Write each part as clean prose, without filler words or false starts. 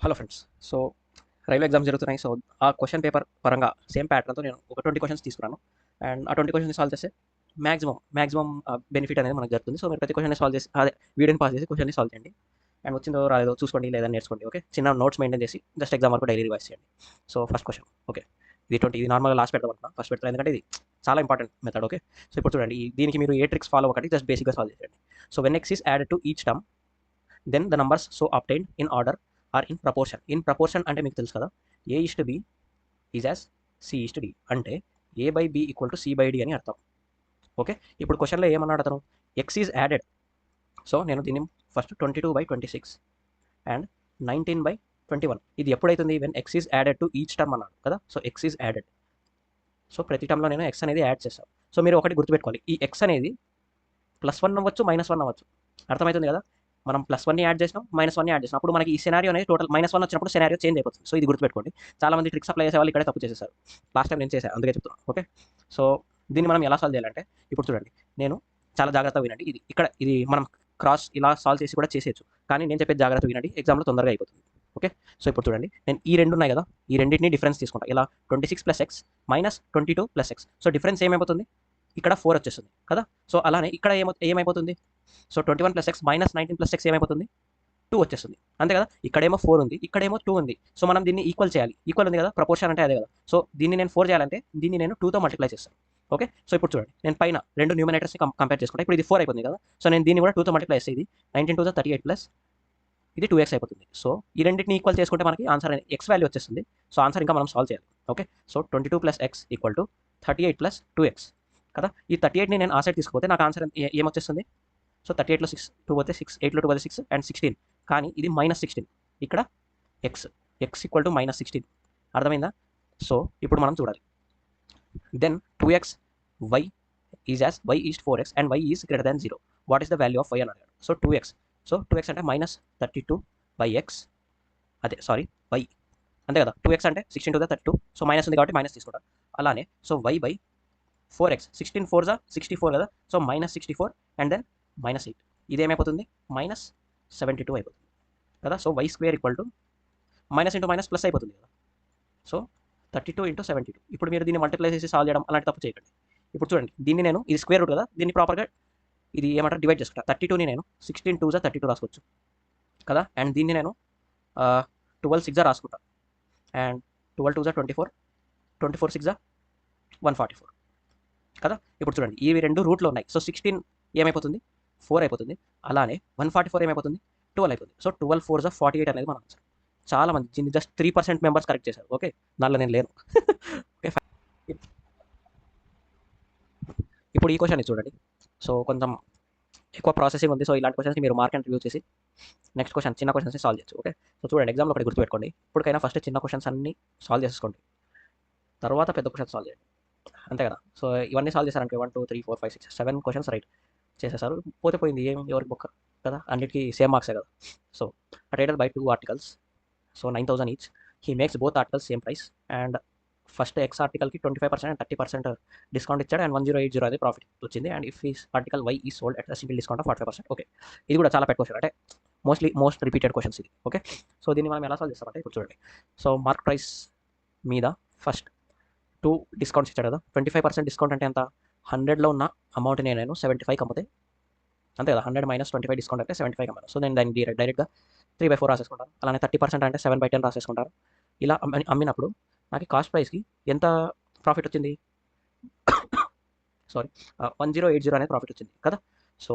Hello friends. So railway exams జరుగుతున్నాయి. So ఆ question paper పరంగా సేమ్ ప్యాటర్న్తో నేను ఒక 20 క్వశ్చన్స్ తీసుకున్నాను. అండ్ ఆ 20 క్వశ్చన్స్ సాల్వ్ చేస్తే మ్యాక్సిమం బెనిఫిట్ అనేది మనకు జరుగుతుంది. సో మీరు ప్రతి క్వశ్చన్ సాల్వ్ చేసి అదే వీడియోని పాస్ చేసి క్వశ్చన్ని సాల్వ్ చేయండి. అండ్ వచ్చిందో రాలేదో చూసుకోండి, లేదా నేర్చుకోండి. ఓకే, చిన్న నోట్స్ మెయింటైన్ చేసి జస్ట్ ఎగ్జామ్ వరకు డైలీ రివైజ్ చేయండి. So first question. ఓకే, ఇది 20. ఇది నార్మల్గా లాస్ట్ పెడదాం అనుకున్నా, ఫస్ట్ పెడతాను ఎందుకంటే ఇది చాలా ఇంపార్టెంట్ మెథడ్. ఓకే, సో ఇప్పుడు చూడండి, దీనికి మీరు ఏ ట్రిక్స్ ఫాలో అవ్వకండి, జస్ట్ బేసిక్గా సాల్వ్ చేయండి. So when x is added to each term, then the numbers so obtained in order are in proportion. In proportion అంటే మీకు తెలుసు కదా, A is to B is as C is to D, అంటే A by B equal to C by D అని అర్థం. Okay, ఇప్పుడు క్వశ్చన్లో ఏమన్నాడు అతను, ఎక్స్ ఈజ్ యాడెడ్. సో నేను దీన్ని ఫస్ట్ 22/26 అండ్ 19/21. ఇది ఎప్పుడైతుంది, when x is added to each term అన్నాడు కదా. So x is added, so ప్రతి టర్మ్లో నేను ఎక్స్ అనేది యాడ్ చేస్తాను. సో మీరు ఒకటి గుర్తుపెట్టుకోవాలి, ఈ ఎక్స్ అనేది +1 అవ్వచ్చు, -1 అవ్వచ్చు. అర్థమవుతుంది కదా, మనం +1ని యాడ్ చేసినాం, -1ని యాడ్ చేసినాం, అప్పుడు మనకి ఈ సినారియో అనేది టోటల్ -1 వచ్చినప్పుడు సినారియో చేంజ్ అయిపోతుంది. సో ఇది గుర్తుపెట్టుకోండి. చాలా మంది ట్రిక్స్ అప్లై చేసే వాళ్ళు ఇక్కడే తప్పు చేసేసారు. లాస్ట్ టైం నేను చేశాను, అందుకే చెప్తున్నాను. ఓకే, సో దీన్ని మనం ఎలా సాల్వ్ చేయాలంటే, ఇప్పుడు చూడండి, నేను చాలా జాగ్రత్తగా వినండి. ఇది మనం క్రాస్ ఇలా సాల్వ్ చేసి కూడా చేసేయచ్చు, కానీ నేను చెప్పేది జాగ్రత్తగా వినండి, ఎగ్జామ్లో తొందరగా అయిపోతుంది. ఓకే, సో ఇప్పుడు చూడండి, నేను ఈ రెండు ఉన్నాయి కదా, ఈ రెండింటిని డిఫరెన్స్ తీసుకుంటా. ఇలా 26 + x - 22 + x. సో డిఫరెన్స్ ఏమైపోతుంది, ఇక్కడ 4 వచ్చేస్తుంది కదా. సో అలానే ఇక్కడ ఏమైపోతుంది, సో 21 + x - 19 + x ఏమైపోతుంది, 2 వచ్చేస్తుంది. అంతే కదా, ఇక్కడేమో 4 ఉంది, ఇక్కడేమో 2 ఉంది. సో మనం దీన్ని ఈక్వల్ చేయాలి. ఈక్వల్ ఉంది కదా, ప్రపోర్షన్ అంటే అదే కదా. సో దీన్ని నేను 4 చేయాలంటే దీన్ని నేను 2తో మల్టిప్లై చేస్తాను. ఓకే, సో ఇప్పుడు చూడండి, నేను పైన రెండు న్యూమినేటర్స్ని కంపేర్ చేసుకుంటా. ఇప్పుడు ఇది 4 అయిపోతుంది కదా, సో నేను దీన్ని కూడా 2తో మల్టిప్లై చేస్తే ఇది 19 × 38 ప్లస్ ఇది 2x అయిపోతుంది. సో ఈ రెండింటిని ఈక్వల్ చేసుకుంటే మనకి ఆన్సర్ ఎక్స్ వాల్యూ వచ్చేస్తుంది. సో ఆన్సర్ ఇంకా మనం సాల్వ్ చేయాలి. ఓకే, సో 22 + x = 38 + 2x కదా. ఈ 38ని నేను ఆ సైడ్ తీసుకుపోతే నాకు ఆన్సర్ ఏమొచ్చేస్తుంది, సో 38లో 6 2 పోతే 6, 8లో 2 పోతే 6 అండ్ 16. కానీ ఇది -16, ఇక్కడ x = -16. అర్థమైందా. సో ఇప్పుడు మనం చూడాలి, then 2x y is as y is 4x and y is greater than 0. What is the value of y అని అడిగాడు. సో 2x అంటే -32/x, అదే సారీ y అంతే కదా. 2x అంటే 16 టు ద 32, సో మైనస్ ఉంది కాబట్టి మైనస్ తీసుకుంటాం. అలానే సో y/4x, 16 4 64 కదా. సో -64 అండ్ దెన్ -8, ఇది ఏమైపోతుంది, -72 అయిపోతుంది కదా. So y² = minus into minus plus అయిపోతుంది కదా. సో 32 × 72. ఇప్పుడు మీరు దీన్ని మల్టిప్లై చేసి సాల్వ్ చేయడం అలాంటి తప్పు చేయకండి. ఇప్పుడు చూడండి, దీన్ని నేను ఇది స్క్వేర్ రూట్ కదా, దీన్ని ప్రాపర్గా ఇది ఏమంటారు డివైడ్ చేసుకుంటా. 32ని నేను 16 2 32 రాసుకోవచ్చు కదా. అండ్ దీన్ని నేను 12 6 రాసుకుంటా. అండ్ 12 2 24, 24 6 144 కదా. ఇప్పుడు చూడండి, ఇవి రెండు రూట్లో ఉన్నాయి. సో 16 ఏమైపోతుంది, 4 అయిపోతుంది. అలానే 144 ఏమైపోతుంది, 12 అయిపోతుంది. సో 12 4 48 అనేది మన ఆన్సర్. చాలా మంది దీన్ని జస్ట్ 3% మెంబర్స్ కరెక్ట్ చేశారు. ఓకే, దానిలో నేను లేను. ఓకే, ఇప్పుడు ఈ క్వశ్చన్ చూడండి. సో కొంచెం ఎక్కువ ప్రాసెసింగ్ ఉంది. సో ఇలాంటి క్వశ్చన్స్ని మీరు మార్క్ అండ్ రివ్యూ చేసి నెక్స్ట్ క్వశ్చన్ చిన్న క్వశ్చన్స్ని సాల్వ్ చేయొచ్చు. ఓకే, సో చూడండి, ఎగ్జామ్లో ఒకటి గుర్తుపెట్టుకోండి, ఇప్పటికైనా ఫస్ట్ చిన్న క్వశ్చన్స్ అన్ని సాల్వ్ చేసుకోండి, తర్వాత పెద్ద క్వశ్చన్స్ సాల్వ్ చేయండి. అంతే కదా. సో ఇవన్నీ సాల్వ్ చేశారంటే 1 2 3 4 5 6 7 క్వశ్చన్స్ రైట్ చేసేసారు. పోయింది ఏం ఎవరికి బొక్క కదా, అన్నిటికీ సేమ్ మార్క్సే కదా. So traded by 2 articles, so 9,000 each. He makes both articles same price and first x ఆర్టికల్కి 25% అండ్ 30% డిస్కౌంట్ ఇచ్చాడు అండ్ 1080 అనేది ప్రాఫిట్ వచ్చింది. And if is article y E sold at single discount of 45%. Okay, ఇది కూడా చాలా పెద్ద question, అంటే most repeated questions ఇది. ఓకే, సో దీన్ని మనం ఎలా సాల్వ్ చేస్తామంటే ఇప్పుడు చూడండి, సో మార్క్ ప్రైస్ మీద ఫస్ట్ 2 డిస్కౌంట్స్ ఇచ్చాడు కదా. 25% డిస్కౌంట్ అంటే ఎంత, 100లో ఉన్న అమౌంట్ని నేను 75 అమ్మితే అంతే కదా. 100 - 25 డిస్కౌంట్ అంటే 75 అమ్మాను. సో నేను దాన్ని డైరెక్ట్గా 3/4 రాసేసుకుంటాను. అలానే 30% అంటే 7/10 రాసేసుకుంటారు. ఇలా అమ్మినప్పుడు నాకు కాస్ట్ ప్రైస్కి ఎంత ప్రాఫిట్ వచ్చింది, సారీ 1080 అనేది ప్రాఫిట్ వచ్చింది కదా. సో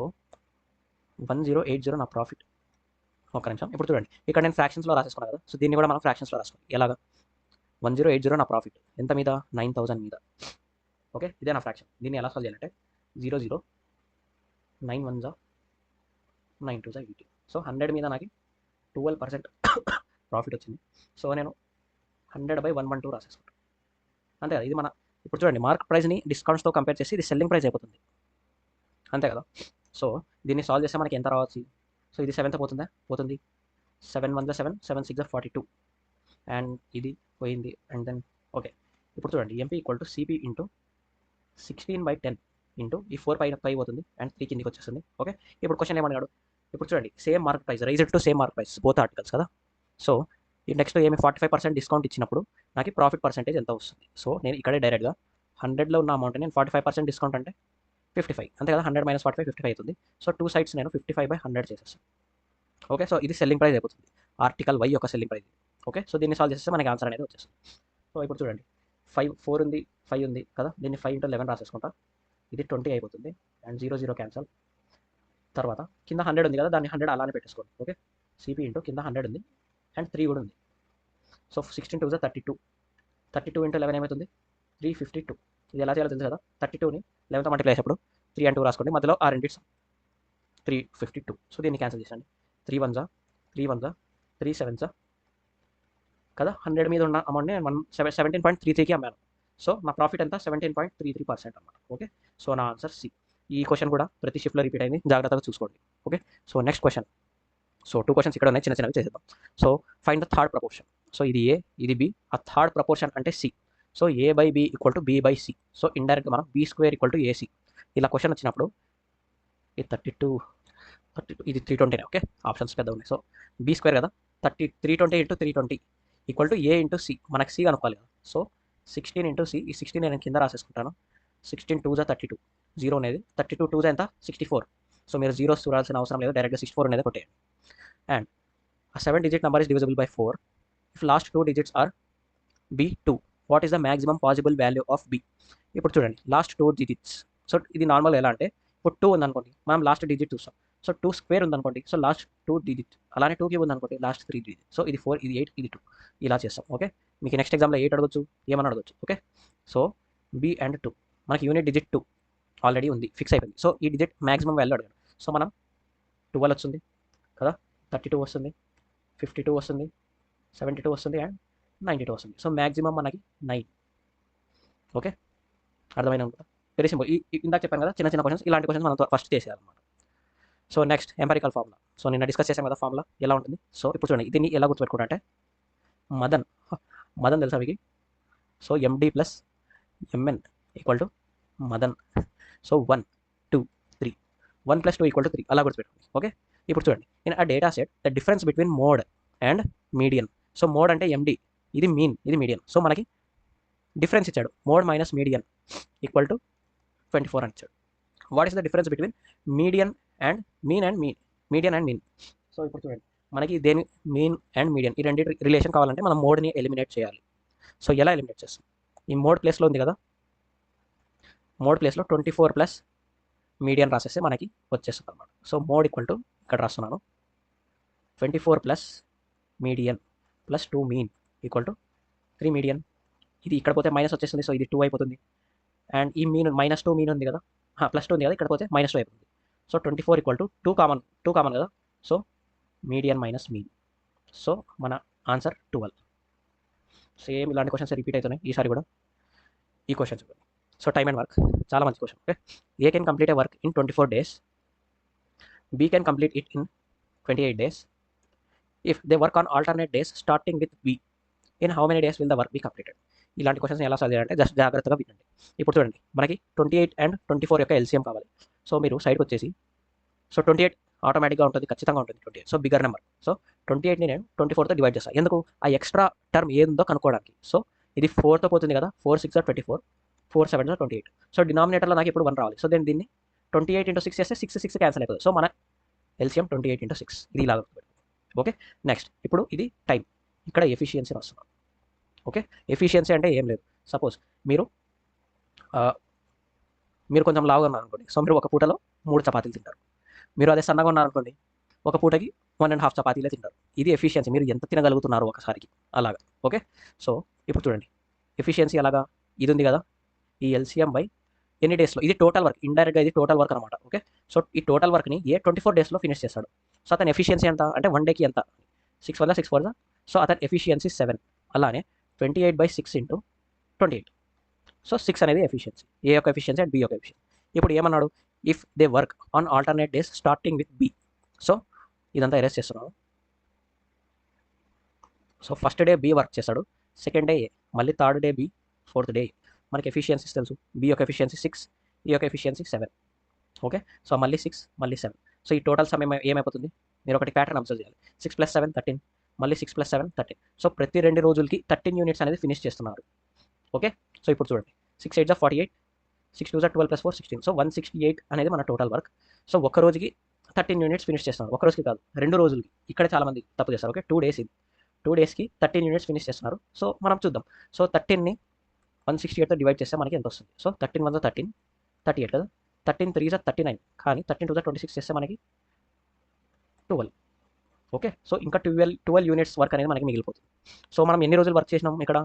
1080 నా ప్రాఫిట్. ఒక నిమిషం, ఇప్పుడు చూడండి, ఇక్కడ నేను ఫ్రాక్షన్స్లో రాసేసుకున్నాను కదా. సో దీన్ని కూడా మనం ఫ్రాక్షన్స్లో రాసుకోవాలి. ఎలాగా, 1080 నా ప్రాఫిట్ ఎంత మీద, 9,000 మీద. ఓకే, ఇదే నా ఫ్రాక్షన్. దీన్ని ఎలా సాల్వ్ చేయాలంటే 0 0 9 1 9 2 80. సో 100 మీద నాకు 12% ప్రాఫిట్ వచ్చింది. సో నేను 100/112 రాసేసుకుంటాను. అంతే కదా. ఇది మన ఇప్పుడు చూడండి, మార్క్ ప్రైస్ని డిస్కౌంట్స్తో కంపేర్ చేసి ఇది సెల్లింగ్ ప్రైస్ అయిపోతుంది. అంతే కదా. సో దీన్ని సాల్వ్ చేస్తే మనకి ఎంత రావచ్చు, సో ఇది 7తో పోతుంది. 7 1 7 7 6 42 అండ్ ఇది పోయింది. అండ్ దెన్ ఓకే, ఇప్పుడు చూడండి, ఎంపీ = సిపి × 16/10 ఇంటూ ఈ 4 పై పోతుంది అండ్ 3 కిందికి వచ్చేస్తుంది. ఓకే, ఇప్పుడు క్వశ్చన్ ఏమన్నాడు, ఇప్పుడు చూడండి, same mark price raised to same mark price both articles కదా. సో ఈ నెక్స్ట్ ఏమి 45% డిస్కౌంట్ ఇచ్చినప్పుడు నాకు ప్రాఫిట్ పర్సెంటేజ్ ఎంత వస్తుంది. సో నేను ఇక్కడే డైరెక్ట్గా 100లో ఉన్న అమౌంట్ నేను 45% డిస్కౌంట్ అంటే 55 అంతే కదా. 100 - 45 55 అవుతుంది. సో 2 సైడ్స్ నేను 55/100 చేసేస్తాను. ఓకే, సో ఇది సెల్లింగ్ ప్రైస్ అయిపోతుంది. ఆర్టికల్ వై యొక్క సెల్లింగ్ ప్రైస్. ఓకే, సో దీన్ని సాల్వ్ చేస్తే మనకి ఆన్సర్ అనేది వచ్చేస్తుంది. సో ఇప్పుడు చూడండి 4 ఉంది 5 ఉంది కదా, దీన్ని 5 × 11 రాసేసుకుంటా. ఇది 20 అయిపోతుంది అండ్ 0 0 క్యాన్సల్. తర్వాత కింద 100 ఉంది కదా, దాన్ని 100 అలానే పెట్టేసుకోండి. ఓకే, సిపి ఇంటూ కింద 100 ఉంది అండ్ 3 కూడా ఉంది. సో 16 2 = 32. 32 × 11 ఏమవుతుంది 352. ఇది ఎలా చేయాలో తెలుసు కదా. 32ని 11తో మల్టిప్లై చేసేప్పుడు 3 and 2 రాసుకోండి, మధ్యలో ఆ రెండిట్స్ 352. సో దీన్ని క్యాన్సిల్ చేసండి. 3 1 = 3 1 = 3 7 = కదా. 100 మీద ఉన్న అమౌంట్ని 17.33కి అమ్మాను. సో నా ప్రాఫిట్ ఎంత 17.33% అన్నమాట. ఓకే, సో నా ఆన్సర్ సి. ఈ క్వశ్చన్ కూడా ప్రతి షిఫ్ట్లో రిపీట్ అయింది, జాగ్రత్తగా చూసుకోండి. Okay, so next question. So 2 questions ఇక్కడ ఉన్నాయి, చిన్న చిన్నవి చేసేద్దాం. So find the third proportion. So ఇది ఏ, ఇది బి, ఆ థర్డ్ ప్రపోర్షన్ అంటే C. So a/b = b/c. So ఇండైరెక్ట్గా మనం b² = ac. ఇలా క్వశ్చన్ వచ్చినప్పుడు ఇది 32 ఇది 320. ఓకే, ఆప్షన్స్ పెద్ద ఉన్నాయి. సో b² కదా, 320 × 320 = a × c. మనకి c కనుక్కోవాలి కదా. So 16 × c. ఈ 16 నేను కింద రాసేసుకుంటాను. 16 2 = 32. 0 అనేది 32 2 ఎంత 64. సో మీరు జీరోస్ చూడాల్సిన అవసరం లేదు, డైరెక్ట్గా 64 అనేది కొట్టేయండి. And a 7-digit number is divisible by 4 if last 2 digits are b2. What is the maximum possible value of b? ఇప్పుడు చూడండి లాస్ట్ 2 డిజిట్స్. సో ఇది నార్మల్ ఎలా అంటే ఇప్పుడు 2 ఉందనుకోండి, మనం లాస్ట్ డిజిట్ చూస్తాం. సో 2² ఉందనుకోండి, సో లాస్ట్ 2 డిజిట్. అలానే 2³ ఉందనుకోండి, లాస్ట్ 3 డిజిట్. సో ఇది 4, ఇది 8, ఇది 2, ఇలా చేస్తాం. ఓకే, మీకు నెక్స్ట్ ఎగ్జామ్లో 8 అడగొచ్చు, ఏమని అడగొచ్చు. ఓకే, సో b and 2 మనకి యూనిట్ డిజిట్ 2 ఆల్రెడీ ఉంది, ఫిక్స్ అయిపోయింది. సో ఈ డిజిట్ మ్యాక్సిమం వాల్యూ అడిగాడు. సో మనం 12 వస్తుంది కదా, 32 వస్తుంది, 52 వస్తుంది, 72 వస్తుంది అండ్ 92 వస్తుంది. సో మ్యాక్సిమం మనకి 9. ఓకే, అర్థమైన ఉంటుంది. Very simple. ఇందాక చెప్పాను కదా చిన్న చిన్న క్వశ్చన్స్, ఇలాంటి క్వశ్చన్స్ మనం ఫస్ట్ చేసేయాలన్నమాట. So next empirical formula. So నిన్న డిస్కస్ చేసాం కదా ఫార్ములా ఎలా ఉంటుంది. సో ఇప్పుడు చూడండి దీన్ని ఎలా గుర్తుపెట్టుకుంటా అంటే మదన్ తెలుసా మీకు. So MD + MN = Madan. So 1 2 3 1 + 2 = 3 అలా గుర్తుపెట్టుకోండి. ఓకే, ఇప్పుడు చూడండి in a data set the difference between mode and median. So mode అంటే MD, ఇది మీన్, ఇది మీడియన్. సో మనకి డిఫరెన్స్ ఇచ్చాడు, మోడ్ - మీడియన్ = 24 అని ఇచ్చాడు. What is the difference between median and mean and median and mean? So ఇప్పుడు చూడండి మనకి దేని మీన్ అండ్ మీడియన్ ఈ రెండు రిలేషన్ కావాలంటే మనం మోడ్ని ఎలిమినేట్ చేయాలి. సో ఎలా ఎలిమినేట్ చేస్తాం? ఈ మోడ్ ప్లేస్లో ఉంది కదా, మోడ్ ప్లేస్లో 24 + మీడియన్ రాసేస్తే మనకి వచ్చేస్తుంది అనమాట. సో మోడ్ = ఇక్కడ రాస్తున్నాను 24 + మీడియన్ + 2 మీన్ = 3 మీడియన్. ఇది ఇక్కడ పోతే మైనస్ వచ్చేస్తుంది, సో ఇది 2 అయిపోతుంది. అండ్ ఈ మీన్ -2 మీన్ ఉంది కదా, +2 ఉంది కదా, ఇక్కడ పోతే -2 అయిపోతుంది. సో 24 = 2 కామన్ కదా, సో మీడియన్ - మీన్. సో మన ఆన్సర్ 12. సేమ్ ఇలాంటి క్వశ్చన్స్ రిపీట్ అవుతున్నాయి ఈసారి కూడా. ఈ questions so time and work చాలా మంచి question. Okay, A can complete a work in 24 days, B can complete it in 28 days. If they work on alternate days starting with B, in how many days will the work be completed? ఇలాంటి questions ఎలా solve చేయాలంటే just జాగ్రత్తగా వినండి. ఇప్పుడు చూడండి మనకి 28 and 24 యొక్క LCM కావాలి. సో మీరు సైడ్కి వచ్చేసి, సో 28 ఆటోమేటిక్గా ఉంటుంది, ఖచ్చితంగా ఉంటుంది 28. So bigger number. సో 28ని నేను 24తో డివైడ్ చేస్తాను. ఎందుకు? ఆ ఎక్స్ట్రా టర్మ్ ఏదుందో కనుక్కోవడానికి. సో ఇది 4తో పోతుంది కదా, 4 6 = 24, 4 7 = 28. సో డినామినేటర్లో నాకు ఇప్పుడు 1 రావాలి. సో నేను దీన్ని 28 × 6 చేస్తే 6 6 క్యాన్సిల్ అయిపోతుంది. సో మన LCM 28 × 6. ఇది ఇలా. ఓకే, నెక్స్ట్ ఇప్పుడు ఇది టైం, ఇక్కడ ఎఫిషియన్సీ వస్తున్నాం. ఓకే, ఎఫిషియన్సీ అంటే ఏం లేదు. సపోజ్ మీరు కొంచెం లావుగా ఉన్నారనుకోండి, సో మీరు ఒక పూటలో 3 చపాతీలు తింటారు. మీరు అదే సన్నగా ఉన్నారనుకోండి, ఒక పూటకి 1.5 చపాతీలే తింటారు. ఇది ఎఫిషియన్సీ, మీరు ఎంత తినగలుగుతున్నారు ఒకసారికి అలాగా. ఓకే, సో ఇప్పుడు చూడండి ఎఫిషియన్సీ అలాగా, ఇది ఉంది కదా, ఈ LCM బై ఎన్ని డేస్లో, ఇది టోటల్ వర్క్, ఇండైరెక్ట్గా ఇది టోటల్ వర్క్ అనమాట. ఓకే, సో ఈ టోటల్ వర్క్ని 24 daysలో ఫినిష్ చేస్తాడు. సో అతని ఎఫిషియన్సీ ఎంత అంటే 1 డేకి ఎంత, 6 1 6 4. సో అతని ఎఫిషియన్సీ 7. అలానే 28/6 × 28. సో 6 అనేది ఎఫిషియన్సీ, ఏ యొక్క ఎఫిషియన్సీ అండ్ బి యొక్క ఎఫిషియన్సీ. ఇప్పుడు ఏమన్నాడు, if they work on alternate days starting with B. So ఇదంతా ఎరేస్ చేస్తున్నాను. So first day B work చేస్తాడు, సెకండ్ డే ఏ, మళ్ళీ third day B, fourth day A. మనకి efficiencies తెలుసు, బి యొక్క ఎఫిషియన్సీ 6, ఈ యొక్క ఎఫిషియన్సీ 7. ఓకే, సో మళ్ళీ 6 మళ్ళీ 7. సో ఈ టోటల్ సమయం ఏమైపోతుంది, మీరు ఒకటి ప్యాటర్న్ అబ్జర్వ్ చేయాలి. 6 + 7 13, మళ్ళీ 6 + 7 13. సో ప్రతి 2 రోజులకి 13 యూనిట్స్ అనేది ఫినిష్ చేస్తున్నారు. ఓకే, సో ఇప్పుడు చూడండి 6 8 48, 6 2 12 + 4 16. సో 168 అనేది మన టోటల్ వర్క్. సో ఒక రోజుకి 13 యూనిట్స్ ఫినిష్ చేస్తున్నారు. ఒక రోజుకి కాదు, 2 రోజులకి. ఇక్కడ చాలా మంది తప్పు చేస్తారు. ఓకే, 2 డేస్ ఇది. 2 డేస్కి 13 యూనిట్స్ ఫినిష్ చేస్తున్నారు. సో మనం చూద్దాం. సో 13ని 168తో డివైడ్ చేస్తే మనకి ఎంత వస్తుంది? సో 13 1 13, 38 కదా. 13 3 39, కానీ 13 2 26 చేస్తే మనకి 12. ఓకే, సో ఇంకా 12 యూనిట్స్ వర్క్ అనేది మనకి మిగిలిపోతుంది. సో మనం ఎన్ని రోజులు వర్క్ చేసినాం ఇక్కడ?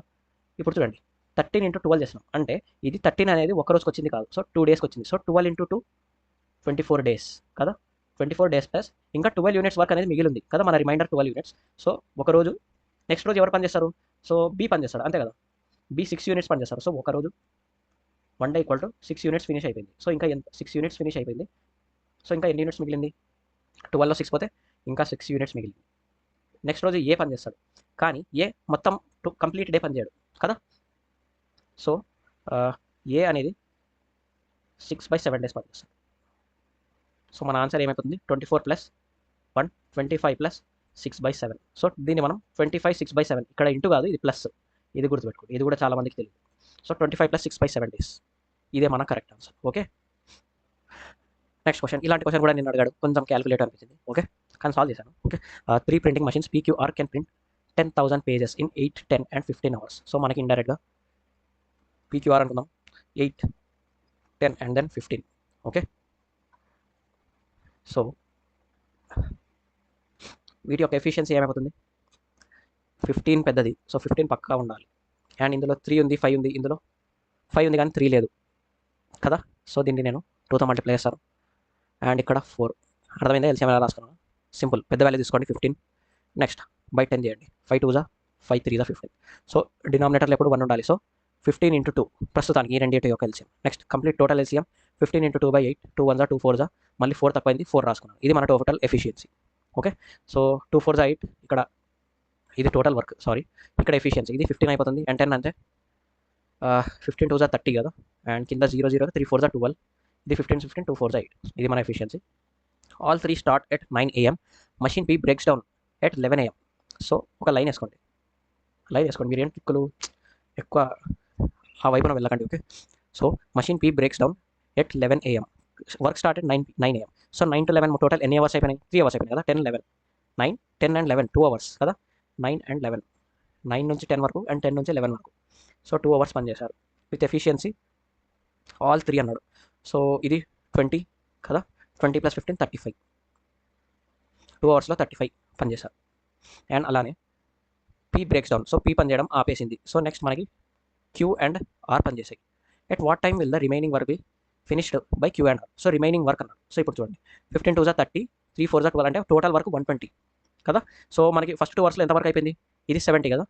ఇప్పుడు చూడండి 13 × 12 చేసినాం అంటే ఇది 13 అనేది ఒక రోజుకి వచ్చింది కాదు. సో 2 డేస్కి వచ్చింది. సో 12 × 2 24 డేస్ కదా. 24 డేస్ ప్లస్ ఇంకా 12 యూనిట్స్ వర్క్ అనేది మిగిలింది కదా, మన రిమైండర్ 12 యూనిట్స్. సో ఒక రోజు, నెక్స్ట్ రోజు ఎవరు పని చేస్తారు? సో బి పని చేస్తాడు, అంతే కదా. బి 6 యూనిట్స్ పని చేస్తారు. సో ఒక రోజు 1 డే = 6 యూనిట్స్ ఫినిష్ అయిపోయింది. సో ఇంకా ఎంత? 6 యూనిట్స్ ఫినిష్ అయిపోయింది. సో ఇంకా ఎన్ని యూనిట్స్ మిగిలింది? 12లో 6 పోతే ఇంకా 6 యూనిట్స్ మిగిలింది. నెక్స్ట్ రోజు ఏ పని చేస్తాడు, కానీ ఏ మొత్తం కంప్లీట్ డే పని చేయడు కదా. సో ఏ అనేది 6/7 డేస్ పని చేస్తాడు. సో మన ఆన్సర్ ఏమైపోతుంది? 24 + 1 25 + 6/7. సో దీన్ని మనం 25 6/7, ఇక్కడ ఇంటూ కాదు, ఇది ప్లస్, ఇది గుర్తుపెట్టుకోండి. ఇది కూడా చాలా మందికి తెలియదు. సో 25 + 6/7 డేస్, ఇదే మన correct answer. Okay, next question. ఇలాంటి క్వశ్చన్ కూడా నేను అడిగాడు, కొంచెం క్యాలిక్యులేట్ అనిపించింది. ఓకే, కానీ సాల్వ్ చేశాను. Okay, 3 printing machines PQR can print 10,000 pages in 8, 10 and 15 hours. So మనకి ఇండైరెక్ట్గా PQR అనుకుందాం, 8, 10 and then 15. ఓకే, సో వీటి యొక్క ఎఫిషియన్సీ ఏమైపోతుంది? 15 పెద్దది, సో 15 పక్కా ఉండాలి. అండ్ ఇందులో 3 ఉంది, 5 ఉంది, ఇందులో 5 ఉంది కానీ 3 లేదు కదా. సో దీన్ని నేను 2తో మల్టిప్లై చేస్తాను. అండ్ ఇక్కడ 4. అర్థమైందా? ఎల్సిఎం ఎలా రాసుకున్నాను? సింపుల్, పెద్ద వాల్యూ తీసుకోండి 15. నెక్స్ట్ బై 10 చేయండి. 5 2 5 3 15. సో డినామినేటర్లో ఎప్పుడు 1 ఉండాలి. సో 15 × 2 ప్రస్తుతానికి ఈ రెండింటి యొక్క LCM. Next complete total LCM 15 × 2/8, 2 1 2 4, మళ్ళీ 4 తక్కువైంది, 4 రాసుకున్నాను. ఇది మన టోటల్ ఎఫిషియన్సీ. ఓకే, సో 2 4 8, ఇక్కడ ఇది టోటల్ వర్క్, సారీ, ఇక్కడ ఎఫిషియన్సీ ఇది 15 అయిపోతుంది. అండ్ 10 అంటే 15 2 30 కదా. అండ్ కింద 0 0, 3 4 12, ఇది 15 15, 2 4 8, ఇది మన efficiency. All 3 start at 9 AM. Machine P breaks down at 11 AM. So ఒక లైన్ వేసుకోండి, మీరు ఏం టిక్కులు ఎక్కువ ఆ వైపున వెళ్ళకండి. Okay, so machine P breaks down at 11 AM. Work start at 9 AM. So 9 to 11 total ఎన్ని అవర్స్ అయిపోయినాయి? 3 అవర్స్ అయిపోయినాయి కదా. 10 11, 9 10 and 11, 2 అవర్స్ కదా. 9 and 11, 9 నుంచి 10 వరకు అండ్ 10 నుంచి 11 వరకు. సో 2 అవర్స్ పనిచేశారు విత్ ఎఫిషియన్సీ ఆల్ 3 అన్నాడు. సో ఇది 20 కదా, 20 + 15 35, 2 అవర్స్లో 35 పనిచేశారు. అండ్ అలానే P breaks down. So P పనిచేయడం ఆపేసింది. సో నెక్స్ట్ మనకి Q and R పనిచేసాయి. At what time will the remaining work be finished by Q and R. So remaining work అన్నాడు. సో ఇప్పుడు చూడండి 15 2 30, 3 4 12 అంటే టోటల్ వర్క్ 120 కదా. సో మనకి ఫస్ట్ 2 అవర్స్లో ఎంత వర్క్ అయిపోయింది? ఇది 70 కదా.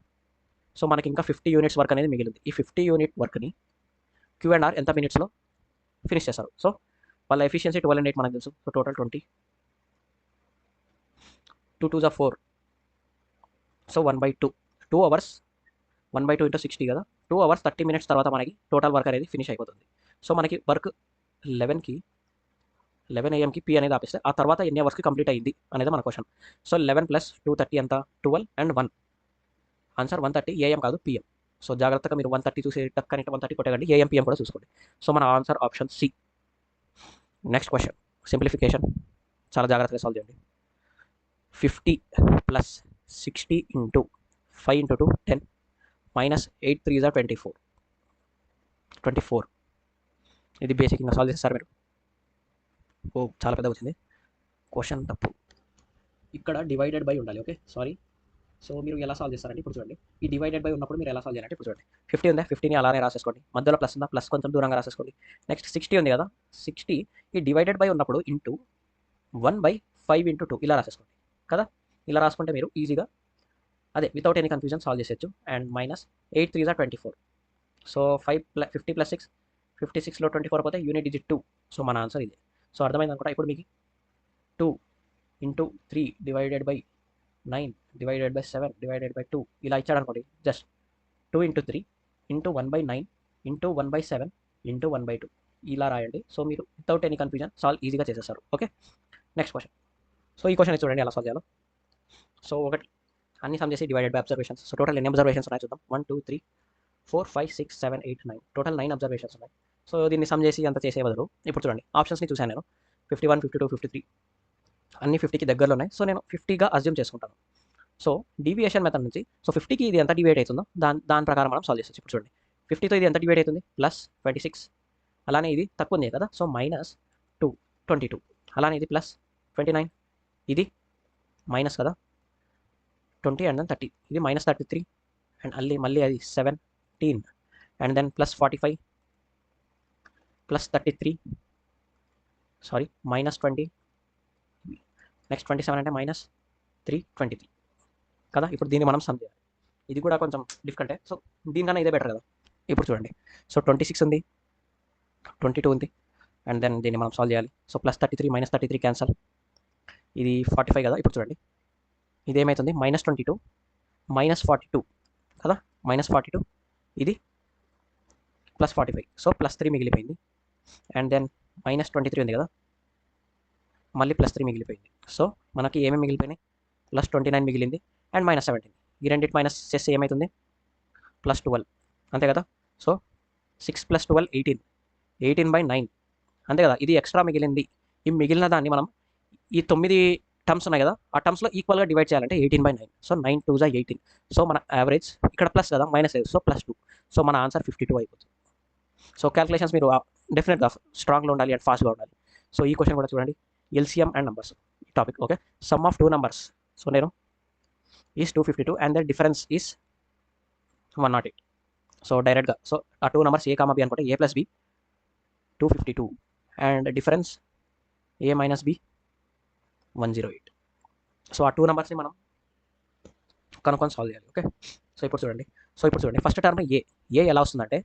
సో మనకి ఇంకా 50 యూనిట్స్ వర్క్ అనేది మిగిలింది. ఈ 50 యూనిట్ వర్క్ని Q and R ఎంత మినిట్స్లో ఫినిష్ చేస్తారు? సో వాళ్ళ ఎఫిషియన్సీ 12 and 8 మనకు తెలుసు. సో టోటల్ 20, 2 2 4, సో 1/2, 2 అవర్స్ 1/2 × 60 కదా. 2 అవర్స్ 30 minutes తర్వాత మనకి టోటల్ వర్క్ అనేది ఫినిష్ అయిపోతుంది. సో మనకి వర్క్ 11 AM P అనేది ఆపిస్తే ఆ తర్వాత ఎన్ని అవర్స్కి కంప్లీట్ అయ్యింది అనేది మన క్వశ్చన్. సో 11 + 230 ఎంత? 12 and 1. ఆన్సర్ 130 AM కాదు, PM. సో జాగ్రత్తగా మీరు 130 చూసి టక్కని 130 కొట్టకండి, AM PM కూడా చూసుకోండి. సో మన answer option C. Next question simplification, చాలా జాగ్రత్తగా సాల్వ్ చేయండి. 50 + 60 × 5 × 2 10 -8 3 24. ఇది బేసిక్, ఇంకా సాల్వ్ చేస్తారు మీరు. ఓ చాలా పెద్దగా వచ్చింది క్వశ్చన్, తప్పు. ఇక్కడ డివైడెడ్ బై ఉండాలి. Okay, sorry. సో మీరు ఎలా సాల్వ్ చేస్తారంటే ఇప్పుడు చూడండి, ఈ డివైడెడ్ బై ఉన్నప్పుడు మీరు ఎలా సాల్వ్ చేయాలంటే ఇప్పుడు చూడండి 50 ఉందా, 50ని అలానే రాసేసుకోండి. మధ్యలో ప్లస్ ఉందా, ప్లస్ కొంచెం దూరంగా రాసేసుకోండి. నెక్స్ట్ 60 ఉంది కదా, 60 ఈ డివైడెడ్ బై ఉన్నప్పుడు ఇంటూ 1/5 × 2 ఇలా రాసేసుకోండి కదా. ఇలా రాసుకుంటే మీరు ఈజీగా అదే వితౌట్ ఎనీ కన్ఫ్యూజన్ సాల్వ్ చేసేయచ్చు. అండ్ -8 3 24. సో 50 + 6, 56లో 24 పోతే యూనిట్ డిజిట్ 2. సో మన ఆన్సర్ ఇదే. సో అర్థమైంది అనుకుంటా. ఇప్పుడు మీకు 2 × 3 divided by 9 divided by 7 divided by 2 ఇలా ఇచ్చాడు అనుకోండి. జస్ట్ 2 × 3 × 1/9 × 1/7 × 1/2 ఇలా రాయండి. సో మీరు వితౌట్ ఎనీ కన్ఫ్యూజన్ సాల్వ్ ఈజీగా చేసేస్తారు. Okay, next question. సో ఈ క్వశ్చన్ చూడండి ఎలా సాల్వ్ చేయాలో. సో ఒకటి అన్ని సమ్ చేసి divided by observations. So total ఎన్ని అబ్జర్వేషన్స్ ఉన్నాయి చూద్దాం. 1 2 3 4 5 6 7 8 9 టోటల్ 9 అబ్జర్వేషన్స్ ఉన్నాయి. సో దీన్ని సమ్ చేసి అంత చేసే బదులు ఇప్పుడు చూడండి ఆప్షన్స్ని చూశాను నేను 51 52 53 అన్ని 50కి దగ్గరలో ఉన్నాయి. సో నేను 50గా అజ్యూమ్ చేసుకుంటాను. సో డీవియేషన్ మెథడ్ నుంచి సో 50కి ఇది ఎంత డివైడ్ అవుతుందో దాని ప్రకారం మనం సాల్వ్ చేస్తాం. ఇప్పుడు చూడండి 50తో ఇది ఎంత డివైడ్ అవుతుంది ప్లస్ 26, అలానే ఇది తక్కువ ఉంది కదా సో మైనస్ 2 22, అలానే ఇది ప్లస్ 29, ఇది మైనస్ కదా 20 అండ్ దెన్ 30, ఇది మైనస్ 33 అండ్ మళ్ళీ అది 17 and then plus 45 plus 33 sorry minus 20, next 27 అంటే మైనస్ 323 కదా. ఇప్పుడు దీన్ని మనం సమ్ చేయాలి. ఇది కూడా కొంచెం డిఫికల్టే. సో దీనికన్నా ఇదే బెటర్ కదా. ఇప్పుడు చూడండి సో 26 ఉంది, 22 ఉంది అండ్ దెన్ దీన్ని మనం సాల్వ్ చేయాలి. సో ప్లస్ 33 మైనస్ 33 క్యాన్సల్, ఇది 45 కదా. ఇప్పుడు చూడండి ఇది ఏమవుతుంది మైనస్ 22 మైనస్ 42 కదా, మైనస్ 42, ఇది ప్లస్ 45, సో ప్లస్ 3 మిగిలిపోయింది అండ్ దెన్ మైనస్ 23 ఉంది కదా, మళ్ళీ ప్లస్ 3 మిగిలిపోయింది. సో మనకి ఏమేమి మిగిలిపోయినాయి ప్లస్ 29 మిగిలింది అండ్ మైనస్ 17. ఈ రెండింటి మైనస్ చేస్తే ఏమవుతుంది ప్లస్ 12 అంతే కదా. సో 6 ప్లస్ 12 18, 18/9 అంతే కదా. ఇది ఎక్స్ట్రా మిగిలింది. ఈ మిగిలిన దాన్ని మనం ఈ 9 టర్మ్స్ ఉన్నాయి కదా ఆ టర్మ్స్లో ఈక్వల్గా డివైడ్ చేయాలంటే 18/9. సో 9 2 18. సో మన యావరేజ్ ఇక్కడ ప్లస్ కదా మైనస్ లేదు సో ప్లస్ 2. సో మన ఆన్సర్ 52 అయిపోతుంది. సో క్యాల్కులేషన్స్ మీరు డెఫినెట్గా స్ట్రాంగ్లో ఉండాలి అండ్ ఫాస్ట్గా ఉండాలి. సో ఈ క్వశ్చన్ కూడా చూడండి LCM and numbers topic. Okay, some of 2 numbers so నేను is 252 and the difference is 108. So డైరెక్ట్గా సో ఆ 2 నంబర్స్ ఏ కామా బి అనుకుంటే A plus B 252 and difference A minus B 108. So ఆ 2 నంబర్స్ని మనం కనుక్కొని సాల్వ్ చేయాలి. ఓకే, సో ఇప్పుడు చూడండి ఫస్ట్ టర్మ్ ఏ ఎలా వస్తుందంటే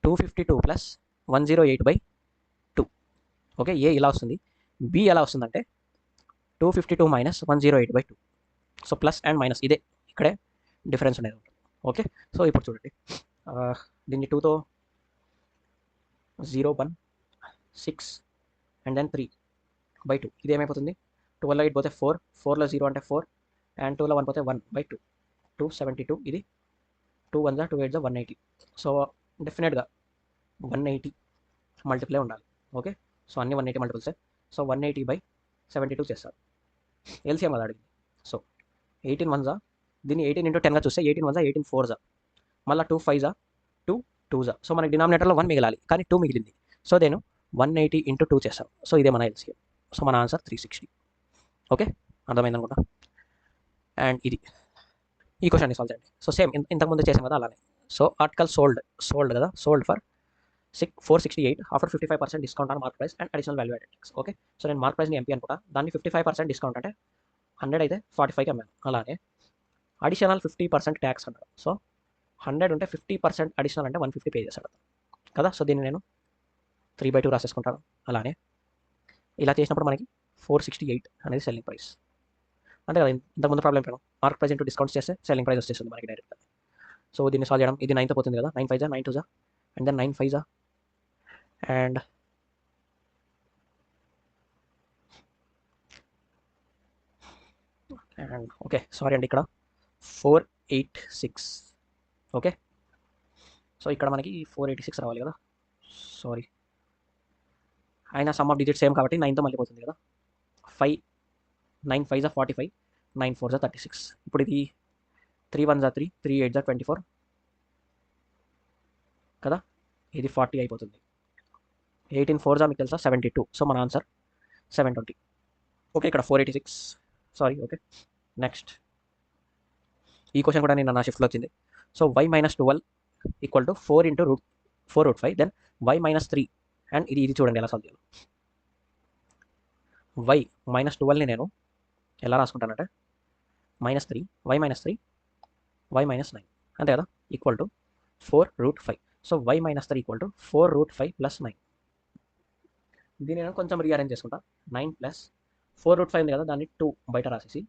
252 ప్లస్ 108/2. ఓకే, ఏ ఇలా వస్తుంది. బి ఎలా వస్తుందంటే 252 minus 108/2. So plus and minus ఇదే ఇక్కడే డిఫరెన్స్ అనేది ఉంటుంది. ఓకే, సో ఇప్పుడు చూడండి దీన్ని 2తో 0 1 6 అండ్ దెన్ 3/2. ఇది ఏమైపోతుంది 12లో 8 పోతే 4, 4లో 0 అంటే 4 అండ్ 2లో 1 పోతే 1/2, 272. ఇది 2 1 2 8 180. సో డెఫినెట్గా 180 మల్టిప్లై ఉండాలి. ఓకే, సో అన్ని 180 మల్టిపుల్సే. సో 180/72 చేస్తారు. ఎల్సిఎం అది అడిగింది. సో 18 1 దీన్ని 18 × 10గా చూస్తే 18 1 18 4 మళ్ళీ 2 5 2 2. సో మనకి డినామినేటర్లో 1 మిగిలాలి కానీ 2 మిగిలింది. సో నేను 180 × 2 చేస్తాను. సో ఇదే మన ఎల్సిఎం. సో మన ఆన్సర్ 360. ఓకే, అర్థమైంది అనుకుంటా. అండ్ ఇది ఈ క్వశ్చన్ని సాల్వ్ చేయండి. సో సేమ్ ఇంతకుముందు చేసాం కదా అలానే. సో ఆర్టికల్ సోల్డ్ కదా, sold for 468 offer 55% discount on mark price and additional value added tax. Okay, so నేను మార్క్ ప్రైస్ని ఎంపీ అనుకుంటా, దాన్ని 55% డిస్కౌంట్ అంటే 100 అయితే 45కి అమ్మాను. అలానే అడిషనల్ 50% ట్యాక్స్ అంటారు. సో 100 ఉంటే 50% అడిషనల్ అంటే 150 పే చేస్తాడు కదా. సో దీన్ని నేను 3/2 రాసేసుకుంటాను. అలానే ఇలా చేసినప్పుడు మనకి 468 అనేది సెల్లింగ్ ప్రైస్ అంతే కదా. ఇంతకుముందు ప్రాబ్లం చెప్పాను, మార్క్ ప్రైస్ ఇంటూ డిస్కౌంట్స్ చేస్తే సెల్లింగ్ ప్రైస్ వచ్చేస్తుంది మనకి డైరెక్ట్గా. సో దీన్ని సాల్వ్ చేయడం, ఇది 9తో పోతుంది కదా, 9 5 9 2 and then 9 5 and okay sorry అండి ఇక్కడ 486. ఓకే, సో ఇక్కడ మనకి 486 రావాలి కదా. సారీ అయినా సమ్ ఆఫ్ డిజిట్ సేమ్ కాబట్టి 9తో మళ్ళీ పోతుంది కదా. 5 9 5 45, 9 4 36. ఇప్పుడు ఇది 3 1 3, 3 8 24 కదా, ఇది 40 అయిపోతుంది. 18 4 మీకు తెలుసా 72. సో మన ఆన్సర్ 720. ఓకే, ఇక్కడ 486 సారీ. ఓకే, నెక్స్ట్ ఈ క్వశ్చన్ కూడా నేను నా షిఫ్ట్లో వచ్చింది. So y - 12 = 4 × √4 √5 then y - 3 and ఇది చూడండి ఎలా సాల్వ్ చేయాలి. y - 12ని నేను ఎలా రాసుకుంటానంటే -3 y - 3 y - 9 అంతే కదా ఈక్వల్ టు 4 √5. So y - 3 = 4 √5 + 9. దీన్ని నేను కొంచెం రీఅరేంజ్ చేసుకుంటా. 9 + 4 √5 ఉంది కదా, దాన్ని 2 బయట రాసేసి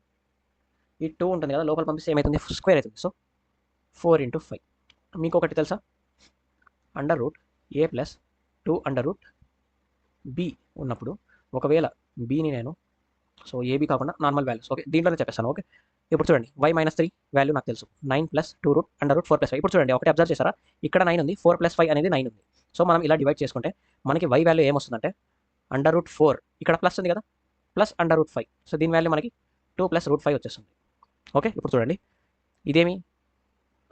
ఈ 2 ఉంటుంది కదా లోపల పంపిస్తే ఏమవుతుంది స్క్వేర్ అవుతుంది. సో 4 × 5. మీకు ఒకటి తెలుసా, √a + 2√b ఉన్నప్పుడు ఒకవేళ బీని నేను సో ఏబీ కాకుండా నార్మల్ వాల్యూస్ ఓకే దీంట్లోనే చెప్పేస్తాను. ఓకే, ఇప్పుడు చూడండి y-3 వాల్యూ నాకు తెలుసు 9 plus 2 root under root 4 plus 5. ఇప్పుడు చూడండి ఒకటి అబ్జర్వ్ చేశారా, ఇక్కడ 9 ఉంది, 4 ప్లస్ 5 అనేది 9 ఉంది. సో మనం ఇలా డివైడ్ చేసుకుంటే మనకి y వాల్యూ ఏమొస్తుందంటే అండర్ రూట్ 4, ఇక్కడ ప్లస్ ఉంది కదా, ప్లస్ అండర్ రూట్ 5. సో దీని వాల్యూ మనకి 2 ప్లస్ రూట్ 5 వచ్చేస్తుంది. ఓకే, ఇప్పుడు చూడండి ఇదేమి,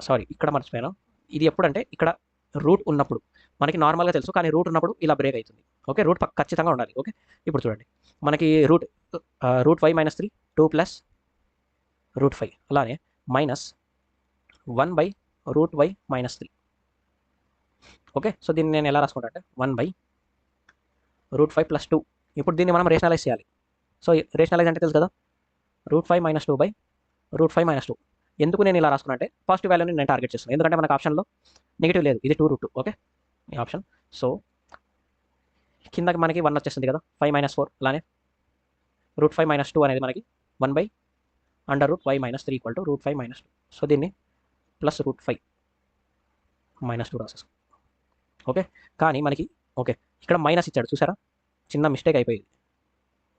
సారీ ఇక్కడ మర్చిపోయాను, ఇది ఎప్పుడంటే ఇక్కడ రూట్ ఉన్నప్పుడు మనకి నార్మల్గా తెలుసు, కానీ రూట్ ఉన్నప్పుడు ఇలా బ్రేక్ అవుతుంది. ఓకే, రూట్ ఖచ్చితంగా ఉండాలి. ఓకే, ఇప్పుడు చూడండి మనకి రూట్ y-3 2 ప్లస్ రూట్ 5, అలానే మైనస్ 1/√y-3. ఓకే, సో దీన్ని నేను ఎలా రాసుకుంటా అంటే 1/√5 + 2. ఇప్పుడు దీన్ని మనం రేషనలైజ్ చేయాలి. సో రేషనలైజ్ అంటే తెలుసు కదా, √5 - 2/√5 - 2. ఎందుకు నేను ఇలా రాసుకున్నా అంటే పాజిటివ్ వాల్యూని నేను టార్గెట్ చేస్తున్నాను, ఎందుకంటే మనకు ఆప్షన్లో నెగిటివ్ లేదు, ఇది 2√2. ఓకే, ఈ ఆప్షన్. సో కిందకి మనకి 1 వచ్చేస్తుంది కదా, 5 - 4, అలానే √5 - 2 అనేది మనకి 1/√y-3 = √5 - 2. సో దీన్ని ప్లస్ √5 - 2 రాసేస్తాం. ఓకే, కానీ మనకి ఓకే ఇక్కడ మైనస్ ఇచ్చాడు చూసారా, చిన్న మిస్టేక్ అయిపోయింది,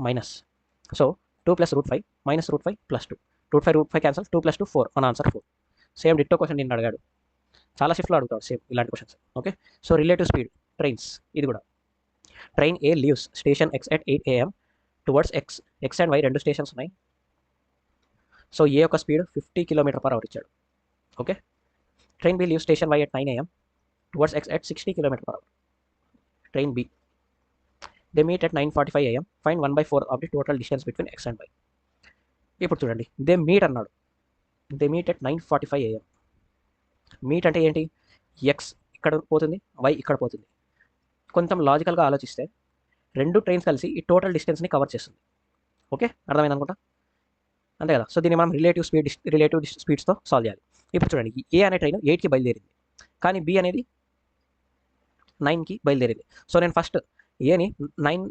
మైనస్. సో 2 + √5 - √5 + 2, √5 క్యాన్సల్, 2 + 2 4, మన ఆన్సర్ 4. సేమ్ డిట్టో క్వశ్చన్ నిన్ను అడిగాడు, చాలా షిఫ్ట్లో అడుగుతాడు సేమ్ ఇలాంటి questions. Okay, so relative speed trains, ఇది కూడా train A leaves station X at 8 AM towards X and Y 2 stations ఉన్నాయి. సో ఏ యొక్క స్పీడ్ 50 km/h ఇచ్చాడు. Okay, train B leave station Y at 9 AM towards X at 60 km/h. Train B they meet at 9:45 AM, find 1/4 of the total distance between X and Y. ఇప్పుడు చూడండి they meet అన్నాడు, they meet at 9:45 AM. Meet అంటే ఏంటి, X ఇక్కడ పోతుంది, Y ఇక్కడ పోతుంది. కొంచెం లాజికల్గా ఆలోచిస్తే రెండు ట్రైన్స్ కలిసి ఈ టోటల్ డిస్టెన్స్ని కవర్ చేస్తుంది. ఓకే, అర్థమైంది అనుకుంటా, అంతే కదా. సో దీన్ని మనం రిలేటివ్ స్పీడ్స్తో సాల్వ్ చేయాలి. ఇప్పుడు చూడండి ఏ అనే ట్రైన్ 8కి బయలుదేరింది, కానీ బి అనేది 9కి బయలుదేరింది. సో నేను ఫస్ట్ ఏని 1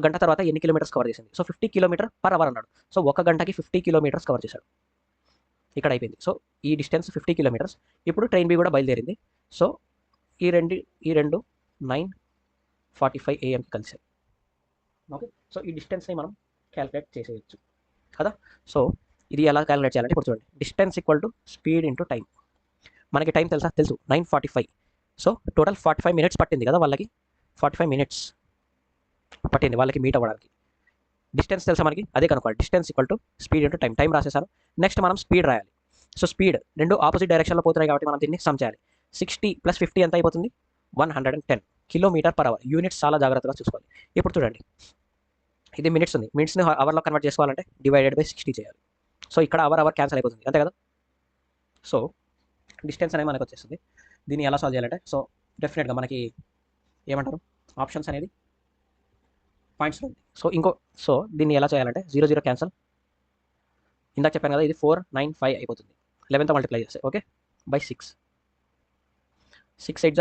గంట తర్వాత ఎన్ని కిలోమీటర్స్ కవర్ చేసింది, సో 50 km/h అన్నాడు. సో 1 గంటకి 50 km కవర్ చేశాడు, ఇక్కడ అయిపోయింది. సో ఈ డిస్టెన్స్ 50 km. ఇప్పుడు ట్రైన్ బి కూడా బయలుదేరింది. సో ఈ రెండు 9:45 AM కలిసాయి. ఓకే, సో ఈ డిస్టెన్స్ని మనం క్యాలిక్యులేట్ చేసేయచ్చు కదా. సో ఇది ఎలా క్యాలిక్యులేట్ చేయాలంటే ఇప్పుడు చూడండి, డిస్టెన్స్ = స్పీడ్ × టైం. మనకి టైం తెలుసు 9:45. సో టోటల్ 45 minutes పట్టింది కదా వాళ్ళకి, 45 minutes పట్టింది వాళ్ళకి మీట్ అవ్వడానికి. డిస్టెన్స్ తెలుసా మనకి, అదే కనుక్కోవాలి. Distance = speed × time. టైం రాసేసాను, నెక్స్ట్ మనం స్పీడ్ రాయాలి. సో స్పీడ్ రెండు ఆపోజిట్ డైరెక్షన్లో పోతున్నాయి కాబట్టి మనం దీన్ని సమ్ చేయాలి. 60 + 50 ఎంత అయిపోతుంది, 110 km/h. యూనిట్స్ చాలా జాగ్రత్తగా చూసుకోవాలి. ఇప్పుడు చూడండి ఇది మినిట్స్ ఉంది, మినిట్స్ని అవర్లో కన్వర్ట్ చేసుకోవాలంటే /60 చేయాలి. సో ఇక్కడ అవర్ క్యాన్సల్ అయిపోతుంది, అంతే కదా. సో డిస్టెన్స్ అనేది మనకు వచ్చేస్తుంది. దీన్ని ఎలా సాల్వ్ చేయాలంటే, సో డెఫినెట్గా మనకి ఏమంటారు ఆప్షన్స్ అనేది పాయింట్స్లో ఉంది. సో దీన్ని ఎలా చేయాలంటే 0 0 క్యాన్సల్, ఇందాక చెప్పాను కదా ఇది 495 అయిపోతుంది, 11తో మల్టిప్లై చేస్తే. ఓకే, బై 6, 6 8